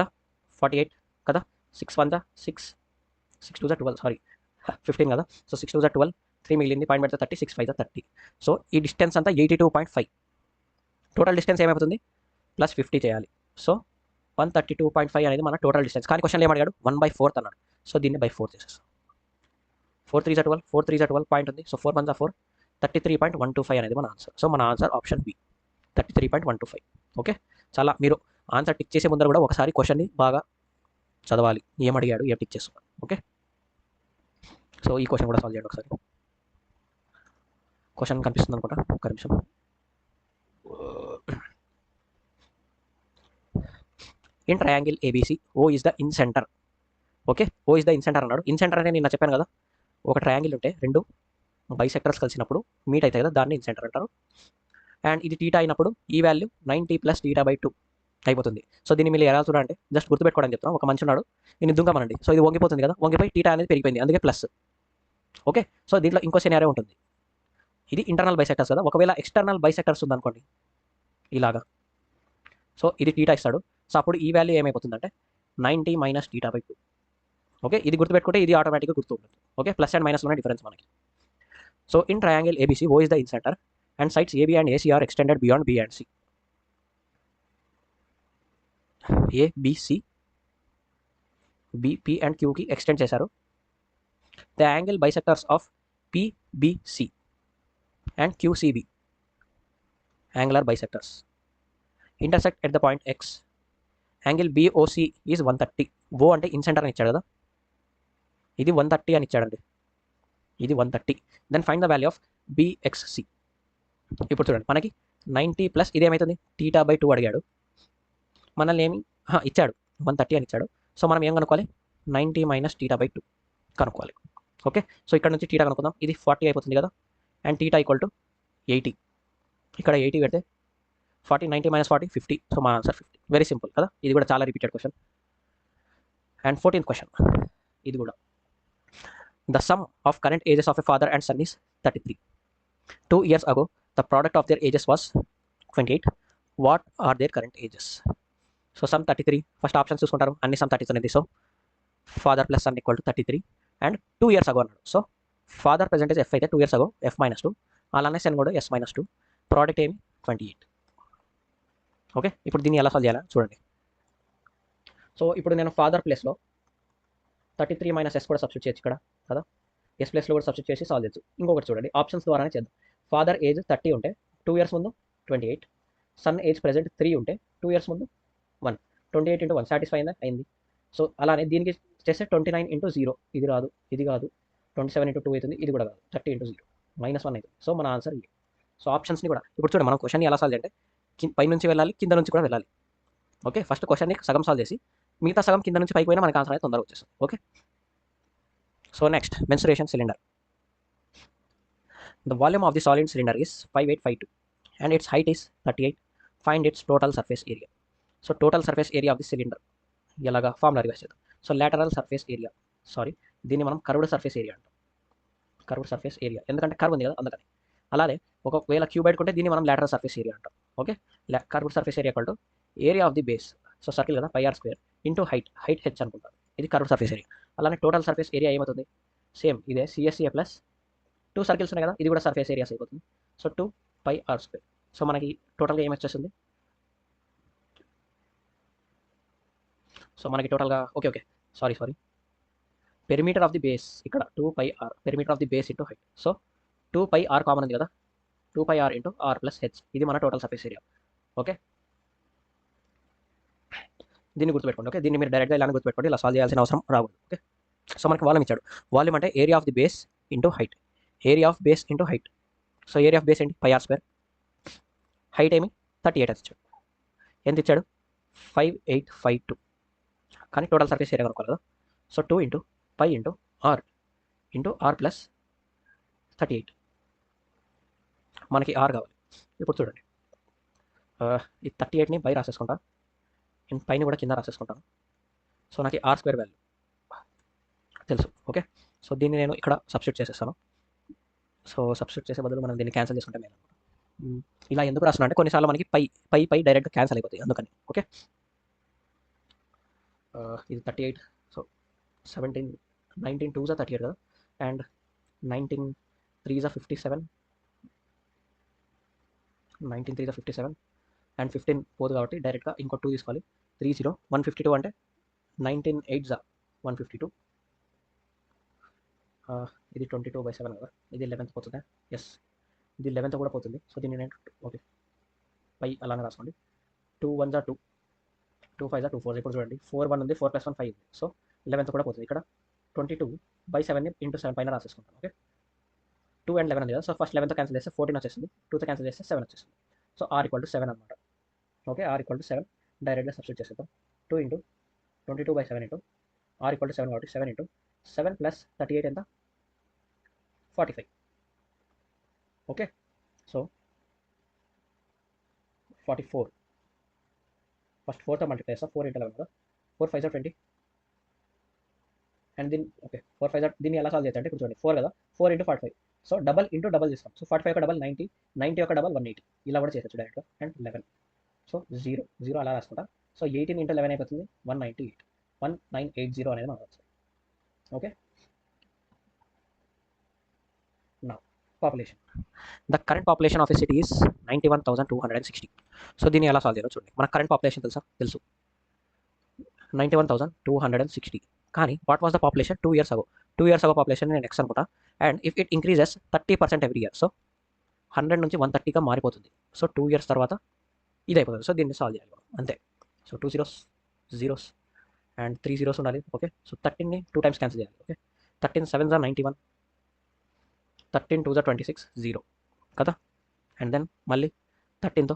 48 కదా, 6 1 6, 6 2 12, సారీ 15 కదా. సో 6 2 12, 3 మిగిలింది, పాయింట్ పెడితే 30, 6 5 30. సో ఈ డిస్టెన్స్ అంతా 82.5. టోటల్ డిస్టెన్స్ ఏమైపోతుంది, ప్లస్ 50 చేయాలి. సో 132.5 అనేది మన టోటల్ డిస్టెన్స్. కానీ క్వశ్చన్లో ఏమడిగాడు, 1/4 అన్నాడు. సో దీన్ని బై 4 చేసేస్తాం. 4 3 12, 4 3 12 పాయింట్ ఉంది. సో 4 1 4, 33.125 అనేది మన ఆన్సర్. సో మన ఆన్సర్ ఆప్షన్ బి, 33.125. ఓకే, చాలా మీరు ఆన్సర్ టిక్ చేసే ముందర కూడా ఒకసారి క్వశ్చన్ని బాగా చదవాలి, ఏమడిగాడు ఏం టిక్ చేస్తున్నాడు. ఓకే, సో ఈ క్వశ్చన్ కూడా సాల్వ్ చేయండి ఒకసారి. క్వశ్చన్ కనిపిస్తుంది అనుకుంటా, ఒక్క నిమిషం. In triangle ABC O is the in centre. Okay, O is the in centre అన్నాడు. ఇన్ సెంటర్ అంటే నేను చెప్పాను కదా, ఒక ట్రయాంగిల్ ఉంటే రెండు బైసెక్టర్స్ కలిసినప్పుడు మీట్ అవుతాయి కదా, దాన్ని ఇన్ సెంటర్ అంటారు. అండ్ ఇది టీటా అయినప్పుడు ఈ వాల్యూ 90 + θ/2 అయిపోతుంది. సో దీన్ని మీరు ఎలా చూడాలంటే జస్ట్ గుర్తుపెట్టుకోవడానికి చెప్తాను. ఒక మనిషి ఉన్నాడు, దీన్ని దుంగమనండి. సో ఇది వంగిపోతుంది కదా, వంగిపోయి టీటా అనేది పెరిగిపోయింది, అందుకే ప్లస్. ఓకే, సో దీంట్లో ఇంకో సినారియో ఉంటుంది. ఇది ఇంటర్నల్ బైసెక్టర్స్ కదా, ఒకవేళ ఎక్స్టర్నల్ బైసెక్టర్స్ ఉందనుకోండి ఇలాగా, సో ఇది టీటా ఇస్తాడు. సో అప్పుడు ఈ వాల్యూ ఏమైపోతుందంటే 90 - θ/2. ఓకే, ఇది గుర్తుపెట్టుకుంటే ఇది ఆటోమేటిక్గా గుర్తుంటుంది. ఓకే, ప్లస్ అండ్ మైనస్ ఉన్న డిఫరెన్స్ మనకి. So in triangle ABC O is the in centre and sides AB and AC are extended beyond B and C. ABC B and క్యూకి ఎక్స్టెండ్ చేశారు. The angle bisectors of PBC and QCB angular bisectors intersect at the point X. Angle BOC is 130. O అంటే incentre అని ఇచ్చాడు కదా, ఇది 130 అని ఇచ్చాడండి, ఇది 130. Then find the value of BXC. ఇప్పుడు చూడండి మనకి 90 ప్లస్ ఇదేమవుతుంది θ/2 అడిగాడు, మనల్ని ఏమి ఇచ్చాడు 130 అని ఇచ్చాడు. సో మనం ఏం కనుక్కోవాలి, 90 మైనస్ θ/2 కనుక్కోవాలి. ఓకే, సో ఇక్కడ నుంచి θ కనుక్కుందాం, ఇది 40 అయిపోతుంది కదా, అండ్ θ ఈక్వల్ టు 80. ఇక్కడ 80 పెడితే 40, 90 మైనస్ 40 50. సో మా ఆన్సర్ 50. వెరీ సింపుల్ కదా, ఇది కూడా చాలా repeated question. And 14th question, ఇది కూడా the sum of current ages of a father and son is 33. 2 years ago the product of their ages was 28. What are their current ages? So sum 33, first options చూసుకుంటారు, అన్ని sum 30 అనేది. So father plus son equal to 33 and 2 years ago అన్నాడు. So father present age F అయితే 2 years ago F-2, అలానే sun కూడా S-2, product ఏమి 28. Okay, ఇప్పుడు దీన్ని ఎలా సాల్వ్ చేయాలా చూడండి. సో ఇప్పుడు నేను ఫాదర్ ప్లేస్లో 33 మైనస్ ఎస్ కూడా సబ్స్టిట్యూట్ చేయొచ్చు ఇక్కడ కదా, ఎస్ ప్లేస్లో కూడా సబ్స్టిట్యూట్ చేసి సాల్వ్ చేయొచ్చు. ఇంకొకటి చూడండి, ఆప్షన్స్ ద్వారానే చేద్దాం. ఫాదర్ ఏజ్ 30 ఉంటే 2 years ముందు 28, సన్ ఏజ్ ప్రెజెంట్ 3 ఉంటే 2 years ముందు 1, 28 into 1 సాటిస్ఫై అయింది. సో అలానే దీనికి చేస్తే 29 into 0, ఇది రాదు, ఇది కాదు, 27 into 2 అవుతుంది, ఇది కూడా కాదు, 30 into 0 -1 అవుతుంది. సో మన ఆన్సర్ ఇది. సో ఆప్షన్స్ని కూడా ఇప్పుడు చూడండి, మనం క్వశ్చన్ని ఎలా సాల్వ్ అంటే పై నుంచి వెళ్ళాలి, కింద నుంచి కూడా వెళ్ళాలి. ఓకే, ఫస్ట్ క్వశ్చన్ని సగం సాల్వ్ చేసి మిగతా సగం కింద నుంచి పైకి పోయినా మనకి ఆన్సర్ అనేది తొందరగా వచ్చేస్తుంది. Okay, so next mensuration cylinder. The volume of the solid cylinder is 5852 and its height is 38. Find its total surface area. So total surface area of the cylinder ఎలాగా ఫార్ములా రివర్స్ చేద్దాం. So lateral surface area, sorry దీన్ని మనం curved surface area అంటాం. Curved surface area ఎందుకంటే curve ఉంది కదా అందుకని. అలానే ఒకవేళ క్యూబాయిడ్ కొంటే దీన్ని మనం lateral surface area అంటాం. Okay, curved surface area equal to area of the base, so circle కదా πr² ఇంటూ హైట్ h అనుకుంటారు, ఇది కర్వ్డ్ సర్ఫేస్ ఏరియా. అలానే టోటల్ సర్ఫేస్ ఏరియా ఏమవుతుంది, సేమ్ ఇదే CSA ప్లస్ 2 సర్కిల్స్ ఉన్నాయి కదా, ఇది కూడా సర్ఫేస్ ఏరియాస్ అయిపోతుంది. So 2πr². సో మనకి టోటల్గా ఏమి వచ్చేస్తుంది, సో మనకి టోటల్గా okay sorry perimeter of the base ఇక్కడ 2πr, perimeter of the base into height. So 2πr common ఉంది కదా, 2πr into r plus h, ఇది మన టోటల్ సర్ఫేస్ ఏరియా. ఓకే, దీన్ని గుర్తుపెట్టుకోండి. ఓకే, దీన్ని మీరు డైరెక్ట్గా ఇలానే గుర్తుపెట్టుకోండి, ఇలా సాల్వ్ చేయాల్సిన అవసరం రాకూడదు. ఓకే, సో మనకి వాల్యూమ్ ఇచ్చాడు, వాల్యూమ్ అంటే area of the base into height, area of base into height. So area of base ఏంటి πr², హైట్ ఏమి 38 అని ఇచ్చాడు, ఎంత ఇచ్చాడు 5852, కానీ టోటల్ సర్ఫేస్ ఏరియా కనుక్కోవాలి కదా. So 2 into π into r plus 38, మనకి r కావాలి. ఇప్పుడు చూడండి, ఈ 38ని పై రాసేసుకుంటా, పైన కూడా కింద రాసేసుకుంటాను. సో నాకు r² వాల్యూ తెలుసు. ఓకే, సో దీన్ని నేను ఇక్కడ సబ్స్టిట్యూట్ చేసేస్తాను. సో సబ్స్టిట్యూట్ చేసే బదులు మనం దీన్ని క్యాన్సిల్ చేసుకుంటే మేము ఇలా ఎందుకు రాస్తున్నా అంటే కొన్నిసార్లు మనకి పై డైరెక్ట్గా క్యాన్సిల్ అయిపోతాయి అందుకని. ఓకే, ఇది 38, సో 17, 19 2s 38 కదా, అండ్ 19 3s 57, 19 3s 57 అండ్ 15 పోదు కాబట్టి డైరెక్ట్గా ఇంకో 2 తీసుకోవాలి. 30 152 అంటే 19 8s 152, ఇది 22/7 కదా, ఇది 11th పోతుందా, ఎస్ ఇది 11th కూడా పోతుంది. సో దీన్ని నేను ఓకే పై అలానే రాసుకోండి. 2 1s 2, 2 5s 2 4. ఇప్పుడు చూడండి 4 1 ఉంది, 4 + 1 5 ఉంది. సో 11th కూడా పోతుంది. ఇక్కడ 22/7 ఇంటూ 7 పైన రాసేసుకుంటాను. ఓకే, 2 and 11 ఉంది కదా, సో ఫస్ట్ 11th క్యాన్సిల్ చేస్తే 14 వచ్చేస్తుంది, 2తో క్యాన్సిల్ చేస్తే 7 వచ్చేస్తుంది. సో r = 7 అనమాట. ఓకే, r = 7 డైరెక్ట్గా సబ్స్టిట్యూట్ చేసేద్దాం. 2 ఇంటూ 22/7 ఇంటూ r = 7 కాబట్టి 7 ఇంటూ 7 ప్లస్ 38 ఎంత 45. ఓకే, సో 44, ఫస్ట్ 4తో మల్టిప్లై చేస్తా, 4 × 11 కదా, 4 5s 20 అండ్ దీన్ని ఓకే 4 5s దీన్ని ఎలా సాల్వ్ చేస్తా అంటే ఇప్పుడు చూడండి 4 కదా, 4 × 45, సో డబల్ ఇంటూ డబల్ చేస్తాం. సో 45 ఒక డబల్ 90, 90 ఒక డబల్ 180, ఇలా కూడా చేసచ్చు డైరెక్ట్గా. అండ్ 11, సో 0 అలా రాసుకుంటా. సో 18 × 11 అయిపోతుంది 198, 1980 అనేది మనకు వస్తుంది. ఓకే, నా population, the current population of a city is 91,260. So దీన్ని ఎలా సాల్వ్ చేయాలో చూడండి. మన కరెంట్ పాపులేషన్ తెలుసు 91,260, కానీ what was the population 2 years ago? 2 years ago population నేను x అనుకుంటా, and if it increases 30% every year. So 100 నుంచి 130గా మారిపోతుంది. సో 2 ఇయర్స్ తర్వాత ఇది అయిపోతుంది. సో దీన్ని సాల్వ్ చేయాలి మనం అంతే. So 2 zeros zeros and 3 zeros ఉండాలి. ఓకే, సో 13ని 2 టైమ్స్ క్యాన్సిల్ చేయాలి. Okay, 13 7s are 91, 13 2s are 26 0 కదా. అండ్ దెన్ మళ్ళీ 13తో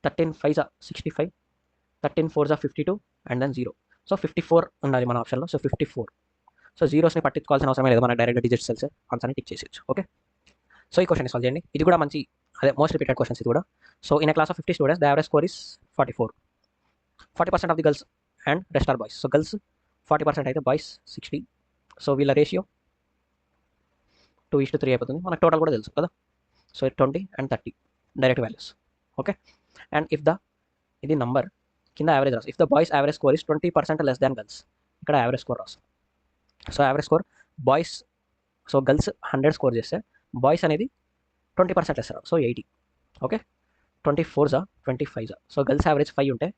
13 5s are 65, 13 4s are 52 and then 0. So 54 ఉండాలి మన ఆప్షన్లో. సో 54. సో జీరోస్ని పట్టించుకోవాల్సిన అవసరం లేదు, మనకు డైరెక్ట్గా డిజిట్స్ తెలిసే ఆన్సర్ని టిక్ చేసేయచ్చు. ఓకే, సో ఈ క్వశ్చన్ సాల్వ్ చేయండి. ఇది కూడా మంచి అదే మోస్ట్ రిపీటెడ్ క్వశ్చన్స్ ఇది కూడా. So in a class of 50 students the average score is 44. 40% of the girls and rest are boys. So girls 40% అయితే బాయ్స్ 60. సో వీళ్ళ రేషియో 2:3 అయిపోతుంది. మనకు టోటల్ కూడా తెలుసు కదా. So 20 and 30 direct values. Okay, and if the ఇది number కింద average రాసు. If the boys average score is 20% less than girls. ఇక్కడ యావరేజ్ స్కోర్ రాసు. So average score boys, so girls 100 score చేస్తే బాయ్స్ అనేది 20% వేస్తారు. So 80. Okay, 24s are 25s. So girls average 5 ఉంటే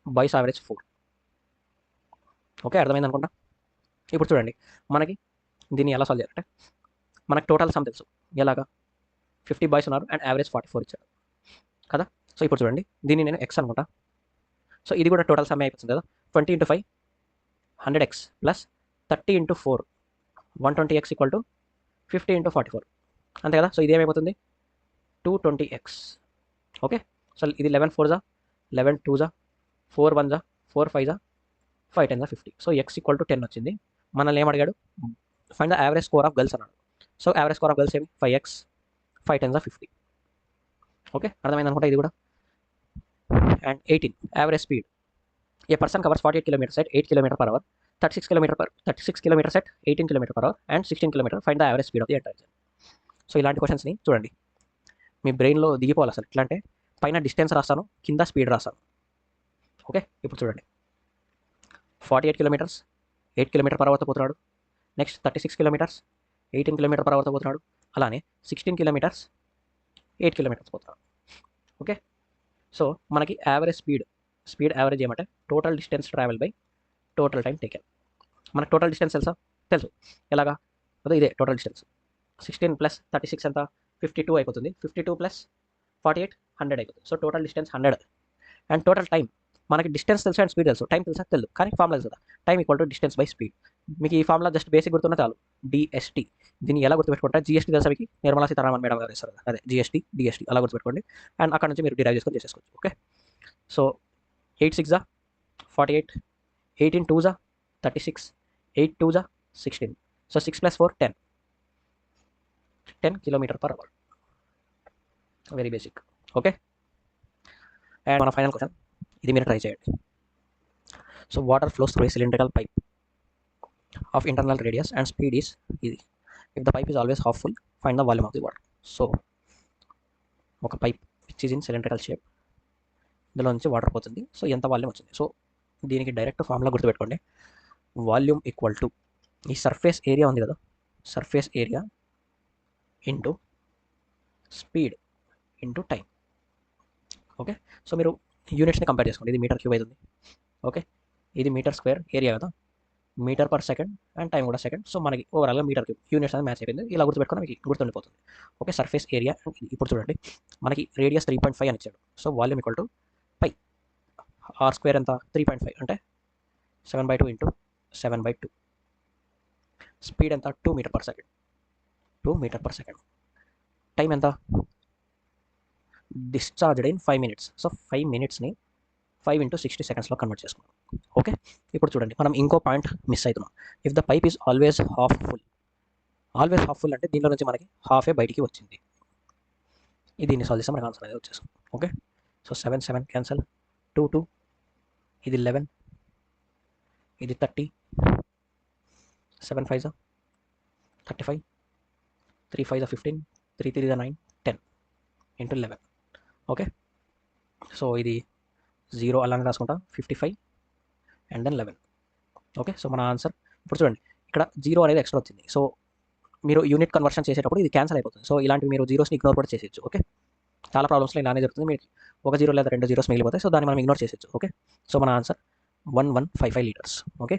boys average 4. Okay, అర్థమైంది అనుకుంటా. ఇప్పుడు చూడండి మనకి దీన్ని ఎలా సాల్వ్ చేయాలంటే మనకు టోటల్ సమ్ తెలుసు. ఎలాగా 50 బాయ్స్ ఉన్నారు అండ్ యావరేజ్ 44 ఇచ్చారు కదా. సో ఇప్పుడు చూడండి దీన్ని నేను ఎక్స్ అనుకుంటా. సో ఇది కూడా టోటల్ సమ్ అయిపోతుంది కదా. 20 into 5 100x plus 30 into 4 120x equal to 50 into 44 అంతే కదా. సో ఇది ఏమైపోతుంది 220x. ఓకే, సో ఇది 11 4s 11 2s 4 1s 4 5s 5 10s 50. So x equal to 10 వచ్చింది. మనల్ని ఏం అడిగాడు, find the average score of girls అన్నాడు. So average score of girls ఏమి 5x 5 10s 50. ఓకే, అర్థమైంది అనుకుంటా ఇది కూడా. And 18 average speed. A person covers 48 kilometers at 8 km/h, 36 kilometers at 18 km/h and 16 km. Find the average speed of the entire journey. So ఇలాంటి క్వశ్చన్స్ని చూడండి మీ బ్రెయిన్లో దిగిపోవాలి అసలు. ఎట్లా అంటే పైన డిస్టెన్స్ రాస్తాను, కింద స్పీడ్ రాస్తాను. ఓకే, ఇప్పుడు చూడండి 48 kilometers 8 km/h పోతున్నాడు. నెక్స్ట్ 36 kilometers 18 km/h పోతున్నాడు. అలానే 16 kilometers 8 km పోతున్నాడు. ఓకే, సో మనకి యావరేజ్ స్పీడ్ యావరేజ్ ఏమంటే total distance travel by total time taken. మనకు టోటల్ డిస్టెన్స్ తెలుసు. ఎలాగా అదే ఇదే టోటల్ డిస్టెన్స్. 16 + 36 ఎంత 52 అయిపోతుంది. 52 + 48 100 అయిపోతుంది. So total distance 100. And total time మనకి డిస్టెన్స్ తెలుసు అండ్ స్పీడ్ తెలుసు. టైం తెలుసా తెలియదు, కానీ ఫార్ములా తెలుసు కదా. Time equal to distance by speed. మీకు ఈ ఫార్ములా జస్ట్ బేసిక్ గుర్తున్న చాలు, DST. దీన్ని ఎలా గుర్తుపెట్టుకుంటారు, GST తెలుసా మీకు, నిర్మలా సీతారామన్ మేడం గారు ఇస్తారు. అదే DST అలా గుర్తుపెట్టుకోండి. అండ్ అక్కడ నుంచి మీరు డిరైవ్ చేసుకొని చేసేసుకోవచ్చు. Okay, so 8 6 48, 18 2 36, 8 2 16. So 6 + 4 10 km/h. Very basic. Okay, and మన ఫైనల్ క్వశ్చన్ ఇది మీరు ట్రై చేయండి. So water flows through a cylindrical pipe of internal radius and speed is ఇది. If the pipe is always half full find the volume of the water. So ఒక pipe which is in cylindrical shape, ఇందులో నుంచి water పోతుంది. So ఎంత volume వచ్చింది. So దీనికి direct formula గుర్తుపెట్టుకోండి. Volume equal to ఈ సర్ఫేస్ ఏరియా ఉంది కదా, surface area into speed into time. Okay, so మీరు యూనిట్స్ని కంపేర్ చేసుకోండి. ఇది మీటర్ క్యూబ్ అవుతుంది. ఓకే, ఇది మీటర్ స్క్వేర్ ఏరియా కదా, metre per second and time కూడా సెకండ్. సో మనకి ఓవరాల్గా మీటర్ క్యూబ్ యూనిట్స్ అనేది మ్యాచ్ అయిపోయింది. ఇలా గుర్తుపెట్టుకుని మీకు గుర్తుండిపోతుంది. Okay, surface area. ఇప్పుడు చూడండి మనకి రేడియస్ 3.5 అని ఇచ్చాడు. So volume equal to pi r square ఎంత 3.5 అంటే 7/2 ఇంటూ 7/2. స్పీడ్ ఎంత 2 metre per second, 2 metre per second. Time ఎంత, డిశ్చార్జ్డ్ ఇన్ 5 minutes. సో 5 minutesని 5 into 60 secondsలో కన్వర్ట్ చేసుకున్నాం. ఓకే, ఇప్పుడు చూడండి మనం ఇంకో పాయింట్ మిస్ అవుతున్నాం. If the pipe is always half full అంటే దీనిలో నుంచి మనకి హాఫే బయటికి వచ్చింది. దీన్ని సాల్వ్ చేస్తే మనకి ఆన్సర్ అనేది వచ్చేసాం. ఓకే, సో 7 7 క్యాన్సల్, 2 2, ఇది 11, ఇది 30, 7 5 35, 3 5 15, 3 3 9, 10 into 11. ఓకే, సో ఇది 0 అలానే రాసుకుంటా, 55 అండ్ దెన్ 11. ఓకే, సో మన ఆన్సర్ ఇప్పుడు చూడండి ఇక్కడ 0 అనేది ఎక్స్ట్రా వచ్చింది. సో మీరు యూనిట్ కన్వర్షన్ చేసేటప్పుడు ఇది క్యాన్సల్ అయిపోతుంది. సో ఇలాంటివి మీరు జీరోస్ని ఇగ్నోర్ కూడా చేసేయచ్చు. ఓకే, చాలా ప్రాబ్లమ్స్లో ఇలానే జరుగుతుంది. మీకు ఒక 0 లేదా 2 zeros మిగిలిపోతాయి. సో దాన్ని మనం ఇగ్నోర్ చేసేయచ్చు. ఓకే, సో మన ఆన్సర్ 1155 liters. ఓకే,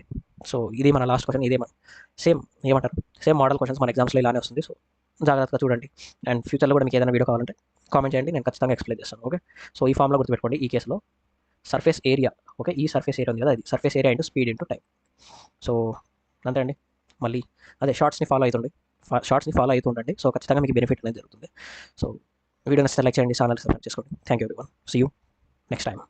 సో ఇది మన లాస్ట్ క్వశ్చన్. ఇదే మన సేమ్ ఏమంటారు సేమ్ మోడల్ క్వశ్చన్స్ మన ఎగ్జామ్స్లో ఇలానే వస్తుంది. సో జాగ్రత్తగా చూడండి. అండ్ ఫ్యూచర్లో కూడా మీకు ఏదైనా వీడియో కావాలంటే కామెంట్ చేయండి, నేను ఖచ్చితంగా ఎక్స్ప్లెయిన్ చేస్తాను. ఓకే, సో ఈ ఫార్ములా గుర్తుపెట్టుకోండి. ఈ కేసులో సర్ఫేస్ ఏరియా, ఓకే, ఈ సర్ఫేస్ ఏరియా ఉంది కదా, అది surface area into speed into time. So అంతే అండి. మళ్ళీ అదే షార్ట్స్ని ఫాలో అవుతుండండి. సో ఖచ్చితంగా మీకు బెనిఫిట్ అనేది జరుగుతుంది. సో వీడియో నచ్చితే లైక్ చేయండి, ఛానల్ సబ్స్క్రైబ్ చేసుకోండి. Thank you everyone, see you next time.